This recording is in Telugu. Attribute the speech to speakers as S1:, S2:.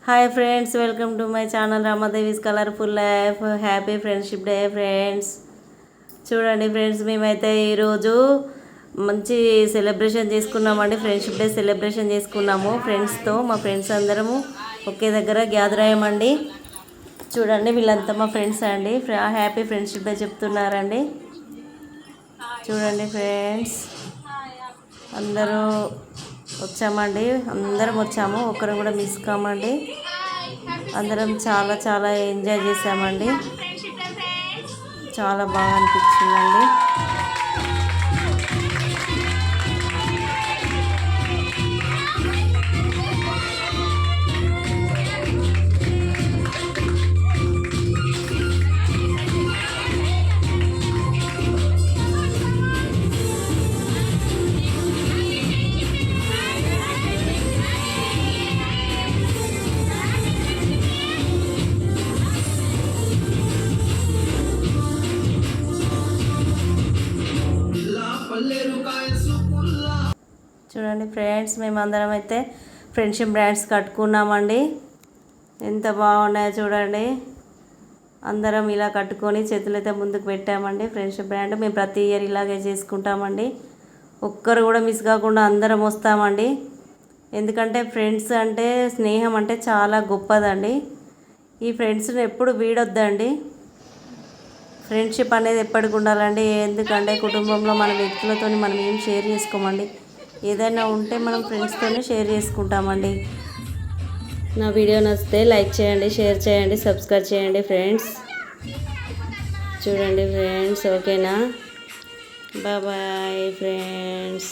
S1: Hi friends, welcome to my channel Ramadevi's colourful life. Happy friendship day friends. చూడండి ఫ్రెండ్స్, మేమైతే ఈరోజు మంచి సెలబ్రేషన్ చేసుకున్నామండి. ఫ్రెండ్షిప్ డే సెలబ్రేషన్ చేసుకున్నాము ఫ్రెండ్స్తో. మా ఫ్రెండ్స్ అందరము ఒకే దగ్గర గ్యాదర్ అయ్యామండి. చూడండి, వీళ్ళంతా మా ఫ్రెండ్స్ అండి. హ్యాపీ ఫ్రెండ్షిప్ డే చెప్తున్నారండి. చూడండి ఫ్రెండ్స్, అందరూ వచ్చామండి. అందరం వచ్చాము, ఒక్కరు కూడా మిస్ కామండి. అందరం చాలా చాలా ఎంజాయ్ చేసామండి. చాలా బాగా అనిపించిందండి. చూడండి ఫ్రెండ్స్, మేమందరం అయితే ఫ్రెండ్షిప్ బ్రాండ్స్ కట్టుకున్నామండి. ఎంత బాగున్నాయో చూడండి. అందరం ఇలా కట్టుకొని చేతులైతే ముందుకు పెట్టామండి. ఫ్రెండ్షిప్ బ్రాండ్ మేము ప్రతి ఇయర్ ఇలాగే చేసుకుంటామండి. ఒక్కరు కూడా మిస్ కాకుండా అందరం వస్తామండి. ఎందుకంటే ఫ్రెండ్స్ అంటే, స్నేహం అంటే చాలా గొప్పదండి. ఈ ఫ్రెండ్స్ని ఎప్పుడు వీడొద్దండి. ఫ్రెండ్షిప్ అనేది ఎప్పటికి ఉండాలండి. ఎందుకంటే కుటుంబంలో మన వ్యక్తులతో మనం ఏం షేర్ చేసుకోమండి. ఏదైనా ఉంటే మనం ఫ్రెండ్స్తోనే షేర్ చేసుకుంటామండి. నా వీడియో నచ్చితే లైక్ చేయండి, షేర్ చేయండి, సబ్స్క్రైబ్ చేయండి ఫ్రెండ్స్. చూడండి ఫ్రెండ్స్, ఓకేనా? Bye bye friends.